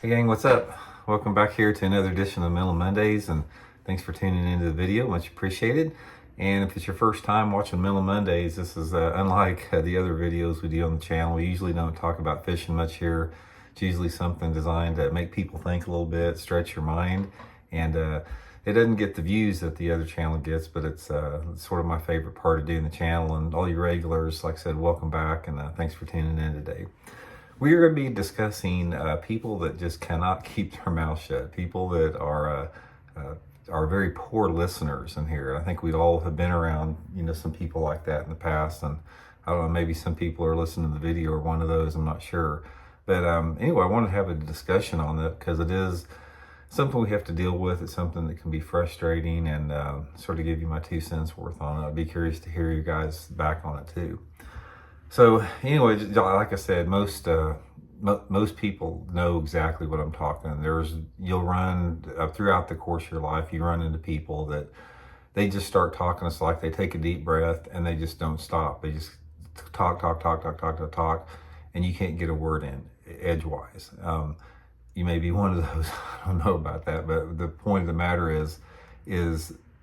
Hey gang, what's up? Welcome back here to another edition of Mental Mondays, and thanks for tuning into the video. Much appreciated. And if it's your first time watching Mental Mondays, this is unlike the other videos we do on the channel. We usually don't talk about fishing much here. It's usually something designed to make people think a little bit, stretch your mind, and it doesn't get the views that the other channel gets, but it's sort of my favorite part of doing the channel. And all your regulars, like I said, welcome back, and thanks for tuning in today. We are going to be discussing people that just cannot keep their mouth shut. People that are very poor listeners in here. I think we all have been around, some people like that in the past. And I don't know, maybe some people are listening to the video or one of those. I'm not sure. But anyway, I wanted to have a discussion on that because it is something we have to deal with. It's something that can be frustrating, and sort of give you my 2 cents worth on it. I'd be curious to hear you guys back on it too. So anyway, like I said, most people know exactly what I'm talking. You'll run throughout the course of your life, you run into people that they just start talking. It's like they take a deep breath and they just don't stop. They just talk, and you can't get a word in edgewise. You may be one of those. I don't know about that, but the point of the matter is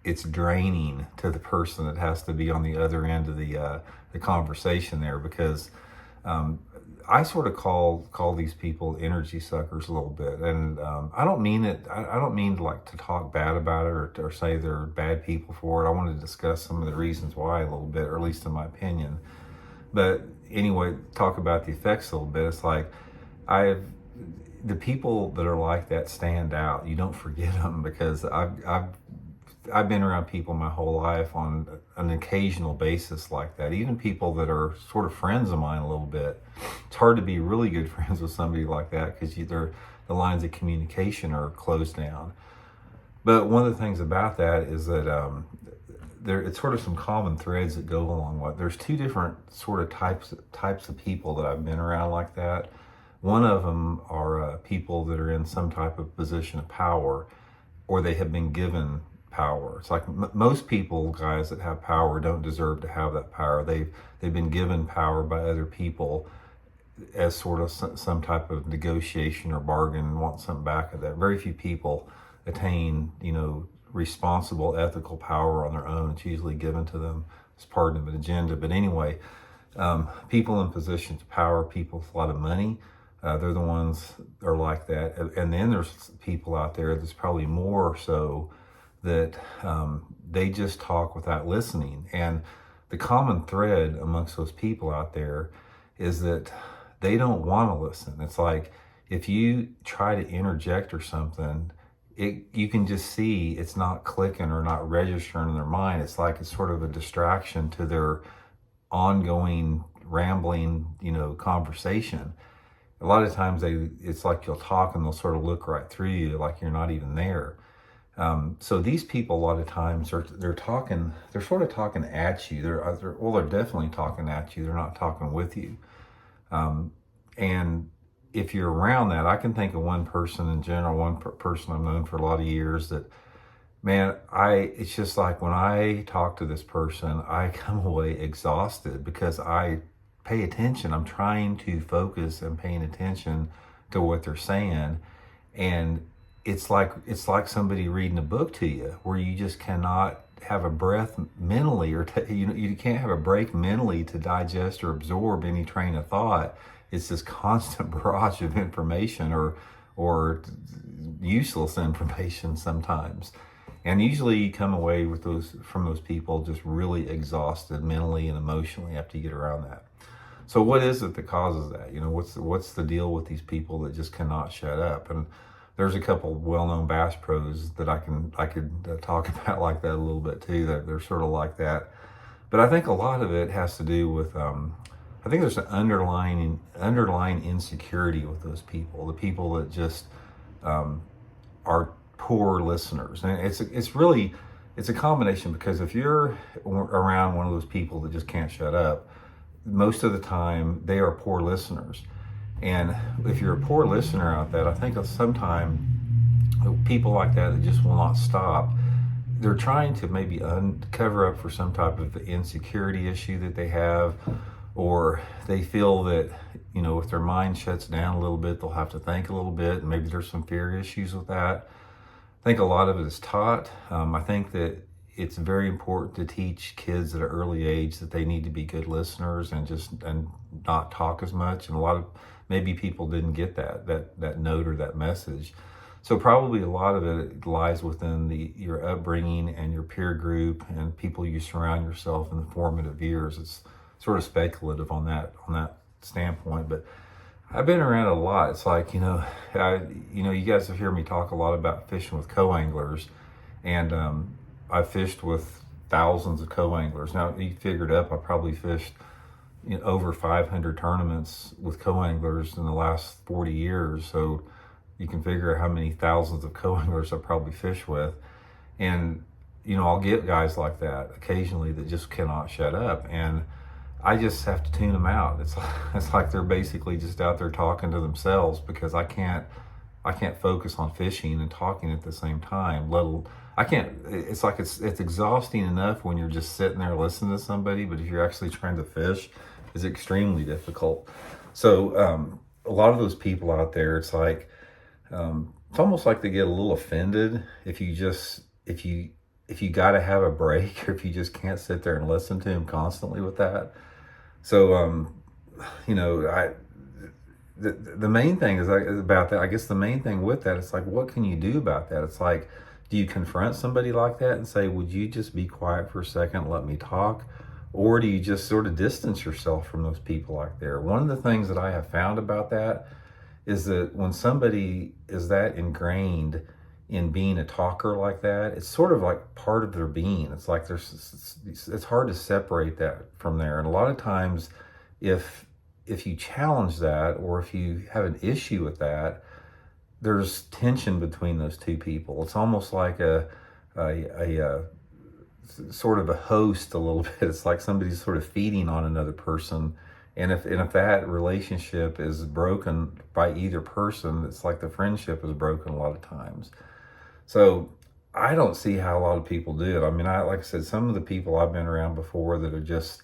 it's draining to the person that has to be on the other end of the conversation there, because I sort of call these people energy suckers a little bit, and I don't mean it. I don't mean to talk bad about it or say they're bad people for it. I want to discuss some of the reasons why a little bit, or at least in my opinion. But anyway, talk about the effects a little bit. It's like the people that are like that stand out. You don't forget them, because I've been around people my whole life on an occasional basis like that. Even people that are sort of friends of mine a little bit. It's hard to be really good friends with somebody like that, because the lines of communication are closed down. But one of the things about that is that it's sort of some common threads that go along with it. There's 2 different sort of types of people that I've been around like that. One of them are people that are in some type of position of power, or they have been given power. It's like most people, guys, that have power don't deserve to have that power. They've been given power by other people as sort of some type of negotiation or bargain, and want something back of that. Very few people attain, responsible, ethical power on their own. It's usually given to them as part of an agenda. But anyway, people in positions of power, people with a lot of money, they're the ones that are like that. And then there's people out there that's probably more so that they just talk without listening. And the common thread amongst those people out there is that they don't want to listen. It's like if you try to interject or something, you can just see it's not clicking or not registering in their mind. It's like it's sort of a distraction to their ongoing rambling, conversation. A lot of times it's like you'll talk and they'll sort of look right through you like you're not even there. So these people, a lot of times, they're sort of talking at you. They're definitely talking at you. They're not talking with you. And if you're around that, I can think of one person in general, one person I've known for a lot of years that, man, it's just like when I talk to this person, I come away exhausted because I pay attention. I'm trying to focus and paying attention to what they're saying. And it's like somebody reading a book to you, where you just cannot have a breath mentally, or you can't have a break mentally to digest or absorb any train of thought. It's this constant barrage of information, or useless information sometimes. And usually you come away from those people just really exhausted mentally and emotionally after you get around that. So what is it that causes that? What's the deal with these people that just cannot shut up? And there's a couple well-known bass pros that I could talk about like that a little bit too. That they're sort of like that. But I think a lot of it has to do with I think there's an underlying insecurity with those people. The people that just are poor listeners, and it's a combination, because if you're around one of those people that just can't shut up, most of the time they are poor listeners. And if you're a poor listener out there, I think sometimes people like that just will not stop. They're trying to maybe cover up for some type of insecurity issue that they have, or they feel that, you know, if their mind shuts down a little bit, they'll have to think a little bit, and maybe there's some fear issues with that. I think a lot of it is taught. I think that it's very important to teach kids at an early age that they need to be good listeners and not talk as much. And a lot of maybe people didn't get that note or that message. So probably a lot of it lies within your upbringing and your peer group and people you surround yourself in the formative years. It's sort of speculative on that standpoint, but I've been around a lot. It's like, you know, you guys have heard me talk a lot about fishing with co-anglers, and I fished with thousands of co-anglers. Now, you figured up, I probably fished, you know, over 500 tournaments with co-anglers in the last 40 years. So you can figure how many thousands of co-anglers I probably fish with. And, you know, I'll get guys like that occasionally that just cannot shut up. And I just have to tune them out. It's like they're basically just out there talking to themselves, because I can't focus on fishing and talking at the same time. It's like it's exhausting enough when you're just sitting there listening to somebody, but if you're actually trying to fish, it's extremely difficult. So a lot of those people out there, it's like it's almost like they get a little offended if you got to have a break, or if you just can't sit there and listen to them constantly with that. So you know, the main thing is about that. I guess the main thing with that, it's like, what can you do about that? It's like, do you confront somebody like that and say, would you just be quiet for a second, let me talk? Or do you just sort of distance yourself from those people like that? One of the things that I have found about that is that when somebody is that ingrained in being a talker like that, it's sort of like part of their being. It's like it's hard to separate that from there. And a lot of times, if you challenge that, or if you have an issue with that, there's tension between those two people. It's almost like a sort of a host a little bit. It's like somebody's sort of feeding on another person. And if that relationship is broken by either person, it's like the friendship is broken a lot of times. So I don't see how a lot of people do it. I mean, like I said, some of the people I've been around before that just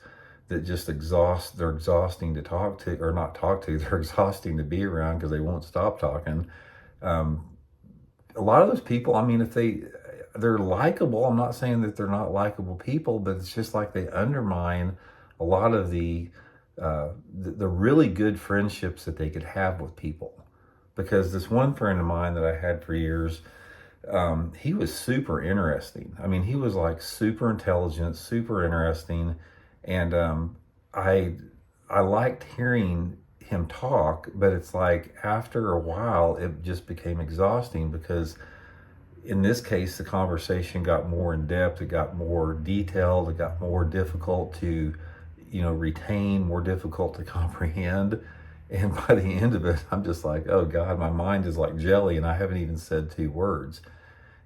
they're exhausting to talk to, or not talk to, they're exhausting to be around because they won't stop talking. A lot of those people, I mean, if they're likable, I'm not saying that they're not likable people, but it's just like they undermine a lot of the really good friendships that they could have with people. Because this one friend of mine that I had for years, he was super interesting. I mean, he was like super intelligent, super interesting. And I liked hearing him talk, but it's like after a while, it just became exhausting, because in this case, the conversation got more in depth, it got more detailed, it got more difficult to, you know, retain, more difficult to comprehend. And by the end of it, I'm just like, oh God, my mind is like jelly and I haven't even said 2 words.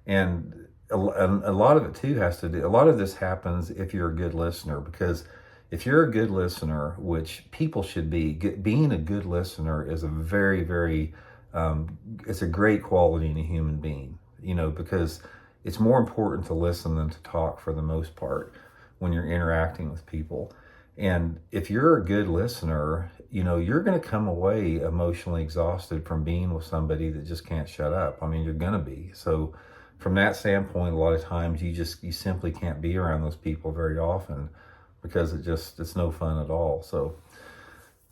And a lot of it too a lot of this happens if you're a good listener, because if you're a good listener, which people should be, being a good listener is a very, very, it's a great quality in a human being, you know, because it's more important to listen than to talk for the most part when you're interacting with people. And if you're a good listener, you know, you're going to come away emotionally exhausted from being with somebody that just can't shut up. I mean, you're going to be. So from that standpoint, a lot of times you simply can't be around those people very often, because it's no fun at all. So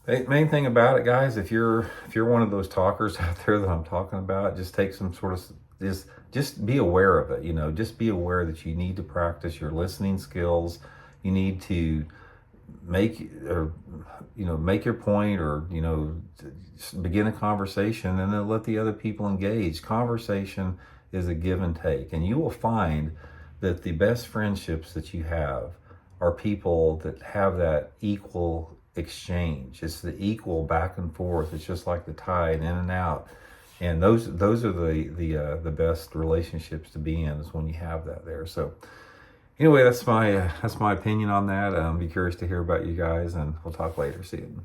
the main thing about it, guys, if you're one of those talkers out there that I'm talking about, just take some sort of, just be aware of it. You know, just be aware that you need to practice your listening skills. You need to make your point, or, you know, begin a conversation and then let the other people engage. Conversation is a give and take, and you will find that the best friendships that you have are people that have that equal exchange. It's the equal back and forth. It's just like the tide, in and out. And those are the best relationships to be in, is when you have that there. So anyway, that's my opinion on that. Be curious to hear about you guys, and we'll talk later. See you.